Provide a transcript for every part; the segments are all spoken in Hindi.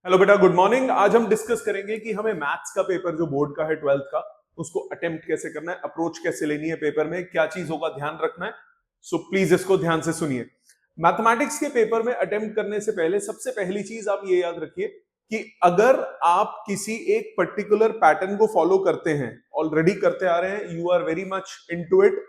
हेलो बेटा, गुड मॉर्निंग। आज हम डिस्कस करेंगे कि हमें मैथ्स का पेपर जो बोर्ड का है 12th का, उसको अटेम्प्ट कैसे करना है, अप्रोच कैसे लेनी है, पेपर में क्या चीजों का ध्यान रखना है। सो प्लीज इसको ध्यान से सुनिए। मैथमेटिक्स के पेपर में अटेम्प्ट करने से पहले सबसे पहली चीज आप ये याद रखिए कि अगर आप किसी एक पर्टिकुलर पैटर्न को फॉलो करते हैं, ऑलरेडी करते आ रहे हैं, you are very much into it.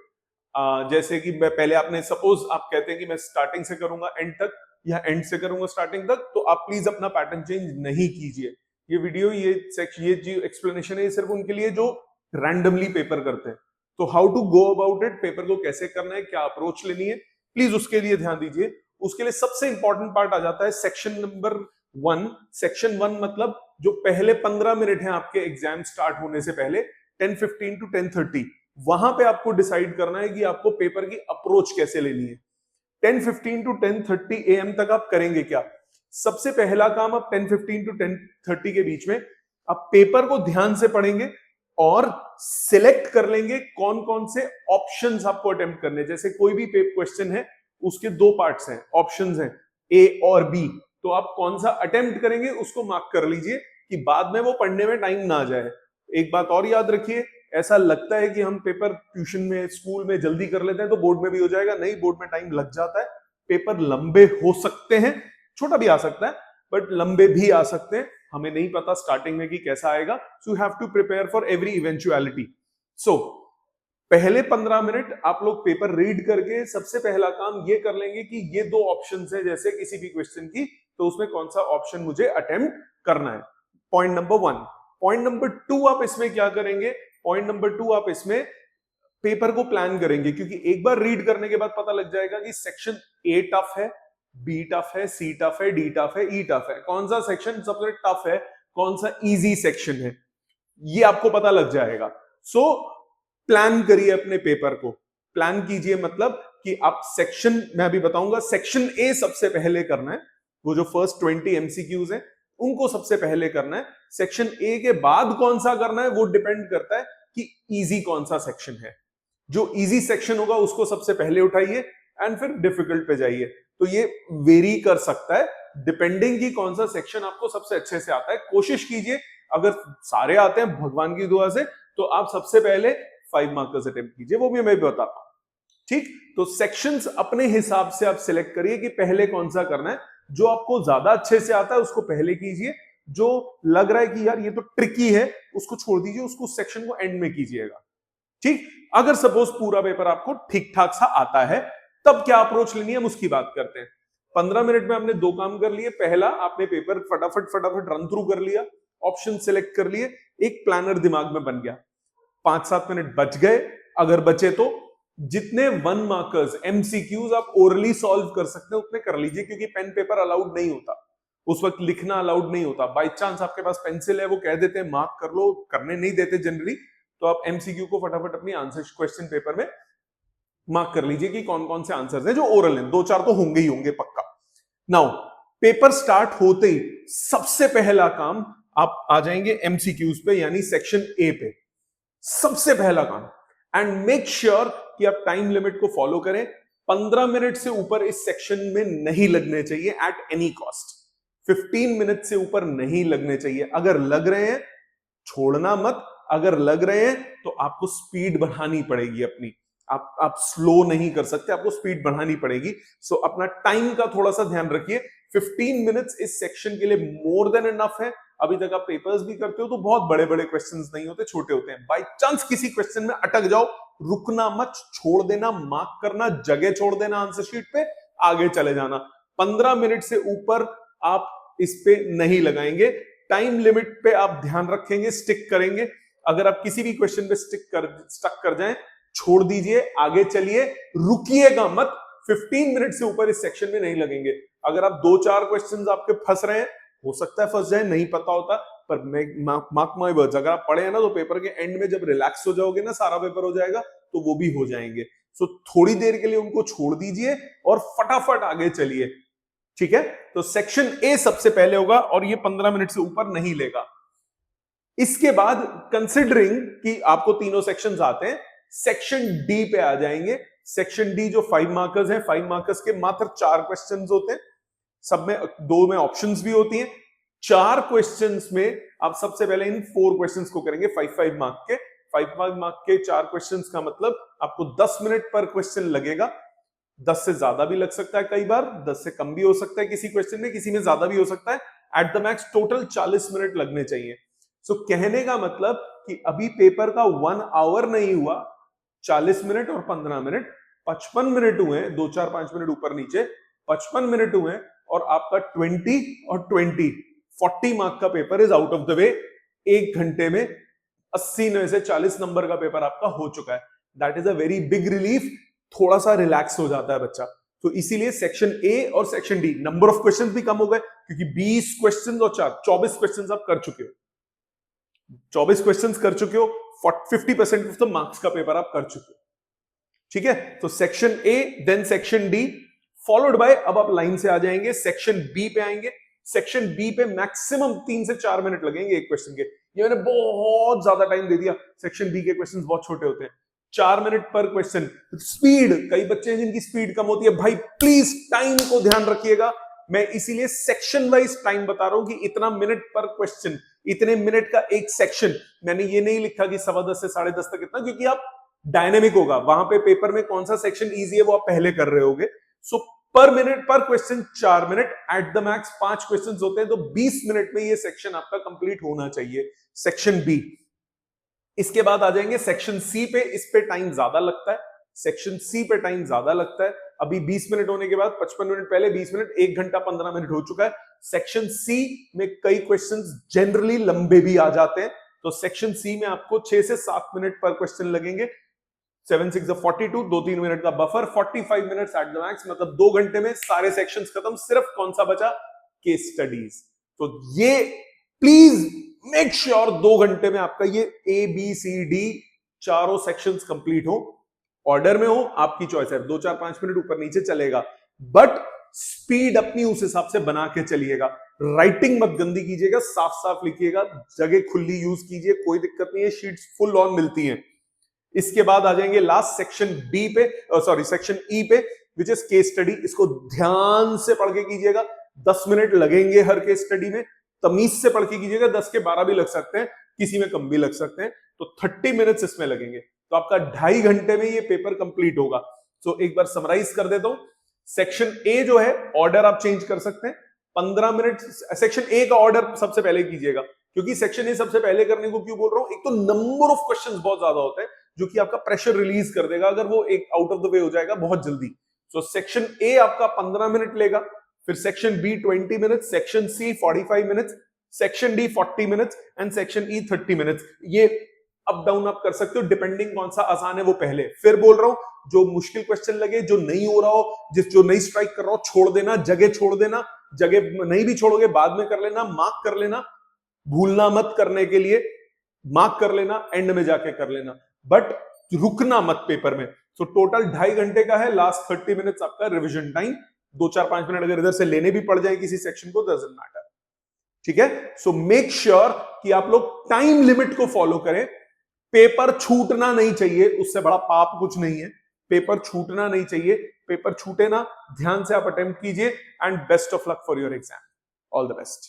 जैसे कि मैं पहले आपने सपोज आप कहते हैं कि मैं स्टार्टिंग से करूंगा एंड तक या एंड से करूंगा स्टार्टिंग तक, तो आप प्लीज अपना पैटर्न चेंज नहीं कीजिए। ये वीडियो, ये सेक्शन, ये जो एक्सप्लेनेशन है, ये सिर्फ उनके लिए जो रैंडमली पेपर करते हैं। तो how to go about it, paper को कैसे करना है, क्या अप्रोच लेनी है, प्लीज उसके लिए ध्यान दीजिए। उसके लिए सबसे इंपॉर्टेंट पार्ट आ जाता है सेक्शन नंबर 1। सेक्शन 1 मतलब जो पहले 15 मिनट है आपके एग्जाम स्टार्ट होने से पहले, 10:15 to 10:30, वहां पे आपको डिसाइड करना है कि आपको पेपर की अप्रोच कैसे लेनी है। 10:15 to 10:30 AM तक आप करेंगे क्या? सबसे पहला काम, आप 10:15 to 10:30 के बीच में आप पेपर को ध्यान से पढ़ेंगे और सिलेक्ट कर लेंगे कौन कौन से ऑप्शंस आपको अटेम्प्ट करने। जैसे कोई भी क्वेश्चन है, उसके दो पार्ट्स हैं, ऑप्शंस हैं ए और बी, तो आप कौन सा अटेम्प्ट करेंगे उसको मार्क कर लीजिए कि बाद में वो पढ़ने में टाइम ना जाए। एक बात और याद रखिए, ऐसा लगता है कि हम पेपर ट्यूशन में, स्कूल में जल्दी कर लेते हैं तो बोर्ड में भी हो जाएगा। नहीं, बोर्ड में टाइम लग जाता है। पेपर लंबे हो सकते हैं, छोटा भी आ सकता है, बट लंबे भी आ सकते हैं। हमें नहीं पता स्टार्टिंग में कि कैसा आएगा, so you have to prepare for every eventuality. So पहले 15 मिनट आप लोग पेपर रीड करके सबसे पहला काम ये कर लेंगे कि ये दो ऑप्शन है जैसे किसी भी क्वेश्चन की, तो उसमें कौन सा ऑप्शन मुझे अटेम्प्ट करना है। Point number 1। पॉइंट नंबर 2 आप इसमें क्या करेंगे? पॉइंट नंबर 2 आप इसमें पेपर को प्लान करेंगे, क्योंकि एक बार रीड करने के बाद पता लग जाएगा कि सेक्शन ए टफ है, बी टफ है, सी टफ है, डी टफ है, ई टफ है। कौन सा सेक्शन सबसे टफ है, कौन सा इजी सेक्शन है, ये आपको पता लग जाएगा। सो प्लान करिए अपने पेपर को। प्लान कीजिए मतलब कि आप सेक्शन, मैं अभी बताऊंगा, सेक्शन ए सबसे पहले करना है। वो जो फर्स्ट 20 एमसीक्यूज है उनको सबसे पहले करना है। सेक्शन ए के बाद कौन सा करना है वो डिपेंड करता है कि इजी कौन सा सेक्शन है। जो इजी सेक्शन होगा उसको सबसे पहले उठाइए एंड फिर डिफिकल्ट पे जाइए। तो ये वेरी कर सकता है डिपेंडिंग कि कौन सा सेक्शन आपको सबसे अच्छे से आता है। कोशिश कीजिए, अगर सारे आते हैं भगवान की दुआ से, तो आप सबसे पहले 5 मार्कर्स अटेम्प्ट कीजिए, वो भी मैं बताता हूं। ठीक, तो सेक्शंस अपने हिसाब से आप सिलेक्ट करिए कि पहले कौन सा करना है। जो आपको ज्यादा अच्छे से आता है उसको पहले कीजिए, जो लग रहा है कि यार ये तो ट्रिकी है उसको छोड़ दीजिए, उसको सेक्शन को एंड में कीजिएगा। ठीक, अगर सपोज पूरा पेपर आपको ठीक ठाक सा आता है, तब क्या अप्रोच लेनी है हम उसकी बात करते हैं। 15 मिनट में आपने दो काम कर लिए। पहला, आपने पेपर फटाफट फटाफट रन थ्रू कर लिया, ऑप्शन सिलेक्ट कर लिए, एक प्लानर दिमाग में बन गया। 5-7 मिनट बच गए, अगर बचे तो जितने 1 मार्कर्स एमसीक्यूज आप ओरली सॉल्व कर सकते हैं उतने कर लीजिए, क्योंकि पेन पेपर अलाउड नहीं होता उस वक्त, लिखना अलाउड नहीं होता। बाई चांस आपके पास पेंसिल है, वो कह देते हैं मार्क कर लो, करने नहीं देते जनरली, तो आप एमसीक्यू को फटाफट अपनी आंसर क्वेश्चन पेपर में मार्क कर लीजिए कि कौन कौन से आंसर्स हैं जो ओरल हैं। 2-4 तो होंगे ही होंगे पक्का। नाउ पेपर स्टार्ट होते ही सबसे पहला काम आप आ जाएंगे एमसीक्यूज पे, यानी सेक्शन ए पे। सबसे पहला काम, एंड मेक श्योर कि आप टाइम लिमिट को फॉलो करें। 15 मिनट से ऊपर इस सेक्शन में नहीं लगने चाहिए एट एनी कॉस्ट। 15 मिनट से ऊपर नहीं लगने चाहिए। अगर लग रहे हैं छोड़ना मत, अगर लग रहे हैं तो आपको स्पीड बढ़ानी पड़ेगी अपनी। आप स्लो नहीं कर सकते, आपको स्पीड बढ़ानी पड़ेगी। सो अपना टाइम का थोड़ा सा ध्यान रखिए। 15 मिनट्स इस सेक्शन के लिए मोर देन इनफ है। अभी तक आप पेपर्स भी करते हो तो बहुत बड़े बड़े क्वेश्चंस नहीं होते, छोटे होते हैं। बाई चांस किसी क्वेश्चन में अटक जाओ, रुकना मत, छोड़ देना, मार्क करना, जगह छोड़ देना आंसर शीट पे, आगे चले जाना। 15 मिनट से ऊपर आप इस पे नहीं लगाएंगे। टाइम लिमिट पे आप ध्यान रखेंगे, स्टिक करेंगे। अगर आप किसी भी क्वेश्चन पे स्टक कर जाएं, छोड़ दीजिए, आगे चलिए, रुकिएगा मत। 15 मिनट से ऊपर इस सेक्शन में नहीं लगेंगे। अगर आप 2-4 क्वेश्चंस आपके फंस रहे हैं, हो सकता है फंस जाए, नहीं पता होता, पर मार्क माय वर्ड्स, अगर आप पढ़े हैं ना तो पेपर के एंड में जब रिलैक्स हो जाओगे ना, सारा पेपर हो जाएगा, तो वो भी हो जाएंगे। सो थोड़ी देर के लिए उनको छोड़ दीजिए और फटाफट आगे चलिए। ठीक है, तो सेक्शन ए सबसे पहले होगा और ये 15 मिनट से ऊपर नहीं लेगा। इसके बाद कंसिडरिंग कि आपको तीनों सेक्शंस आते हैं, सेक्शन डी पे आ जाएंगे। सेक्शन डी जो 5 मार्कर्स हैं, 5 मार्कर्स के मात्र 4 क्वेश्चंस होते हैं। सब में 2 में ऑप्शंस भी होती हैं। 4 क्वेश्चंस में आप सबसे पहले इन 4 क्वेश्चंस को करेंगे 5 मार्क के। 5 मार्क के 4 क्वेश्चंस का मतलब आपको 10 मिनट पर क्वेश्चन लगेगा। 10 से ज्यादा भी लग सकता है, कई बार 10 से कम भी हो सकता है किसी क्वेश्चन में, किसी में ज्यादा भी हो सकता है। At the max total 40 minute लगने चाहिए। सो कहने का मतलब कि अभी पेपर का 1 आवर नहीं हुआ, 40 मिनट और 15 मिनट, 55 मिनट हुए, 2 4 5 मिनट ऊपर नीचे, 55 मिनट हुए और आपका 20 और 20 40 मार्क का paper is out of the way. 1 घंटे में 80 में से 40 नंबर का पेपर आपका हो चुका है। That is a very big relief. थोड़ा सा रिलैक्स हो जाता है बच्चा। तो इसीलिए सेक्शन ए और section D number of questions भी कम हो गए, क्योंकि 20 क्वेश्चंस और 24 क्वेश्चंस आप कर चुके हो। 24 क्वेश्चंस कर चुके हो, 50% ऑफ द मार्क्स का पेपर आप कर चुके हो। ठीक है, तो section A then section D followed by, अब आप लाइन से आ जाएंगे सेक्शन बी पे आएंगे। सेक्शन बी पे मैक्सिमम 3 से 4 मिनट लगेंगे एक क्वेश्चन के। ये मैंने बहुत ज्यादा टाइम दे दिया, सेक्शन बी के क्वेश्चंस बहुत छोटे होते हैं। 4 मिनट पर क्वेश्चन। स्पीड, कई बच्चे हैं जिनकी स्पीड कम होती है, भाई प्लीज टाइम को ध्यान रखिएगा। मैं इसीलिए सेक्शन वाइज टाइम बता रहा हूं कि इतना मिनट पर क्वेश्चन, इतने मिनट का एक सेक्शन। मैंने ये नहीं लिखा कि 10:15 से 10:30 तक इतना, क्योंकि आप डायनेमिक होगा वहां पे पेपर में कौन सा सेक्शन इजी है वो आप पहले कर रहे होगे। सो पर मिनट पर question 4 minute, at the max 5 question होते हैं, तो 20 मिनट में ये सेक्शन आपका कंप्लीट होना चाहिए, सेक्शन बी। इसके बाद आ जाएंगे सेक्शन सी पे, इस पे टाइम ज्यादा लगता है। सेक्शन सी पे टाइम ज्यादा लगता है। अभी 20 मिनट होने के बाद 55 मिनट पहले 20 मिनट, 1 घंटा 15 मिनट हो चुका है। सेक्शन सी में कई क्वेश्चंस जनरली लंबे भी आ जाते हैं, तो सेक्शन सी में आपको 6 से 7 मिनट पर क्वेश्चन लगेंगे। 7 6 42, 2-3 मिनट का buffer, 45 minutes at the max, मतलब 2 घंटे में सारे सेक्शंस खत्म। सिर्फ कौन सा बचा? Case studies. तो ये प्लीज मेक श्योर 2 घंटे में आपका ये ए बी सी डी चारों सेक्शंस कंप्लीट हो। ऑर्डर में हो, आपकी चॉइस है, 2 4 5 मिनट ऊपर नीचे चलेगा, बट स्पीड अपनी उस हिसाब से बना के चलिएगा। राइटिंग मत गंदी कीजिएगा, साफ साफ लिखिएगा, जगह खुली यूज कीजिए, कोई दिक्कत नहीं है, शीट्स फुल ऑन मिलती हैं। इसके बाद आ जाएंगे लास्ट सेक्शन बी पे, सॉरी सेक्शन ई पे, विच इज केस स्टडी। इसको ध्यान से पढ़ के कीजिएगा, 10 मिनट लगेंगे हर केस स्टडी में। तमीज से पढ़ के कीजिएगा, 10 के 12 भी लग सकते हैं, किसी में कम भी लग सकते हैं, तो 30 मिनट्स इसमें लगेंगे। तो आपका 2.5 घंटे में ये पेपर कंप्लीट होगा। सो एक बार समराइज कर देता हूं। सेक्शन ए जो है, ऑर्डर आप चेंज कर सकते हैं, 15 मिनट सेक्शन ए का ऑर्डर सबसे पहले कीजिएगा, क्योंकि सेक्शन ए सबसे पहले करने को क्यों बोल रहा हूं, एक तो नंबर ऑफ क्वेश्चंस बहुत ज्यादा होते हैं, जो कि आपका प्रेशर रिलीज कर देगा अगर वो एक आउट ऑफ द वे हो जाएगा बहुत जल्दी। सो सेक्शन ए आपका 15 मिनट लेगा, फिर section B 20 minutes, section C 45 minutes, section D 40 minutes and section E 30 minutes. ये अप डाउन आप कर सकते हो, डिपेंडिंग कौन सा आसान है वो पहले। फिर बोल रहा हूं, जो मुश्किल क्वेश्चन लगे, जो नहीं हो रहा हो, जो नहीं स्ट्राइक कर रहा हो, छोड़ देना, जगह छोड़ देना। जगह नहीं भी छोड़ोगे बाद में कर लेना, मार्क कर लेना, भूलना मत करने के लिए, मार्क कर लेना, एंड में जाके कर लेना, बट रुकना मत पेपर में। तो टोटल 2.5 घंटे का है, लास्ट 30 मिनट्स आपका रिविजन टाइम। 2 4 5 मिनट अगर इधर से लेने भी पड़ जाए किसी सेक्शन को, डजंट मैटर। ठीक है, सो मेक श्योर कि आप लोग टाइम लिमिट को फॉलो करें। पेपर छूटना नहीं चाहिए, उससे बड़ा पाप कुछ नहीं है। पेपर छूटना नहीं चाहिए, पेपर छूटे ना, ध्यान से आप अटेम्प्ट कीजिए, and best of luck for your exam. All the best.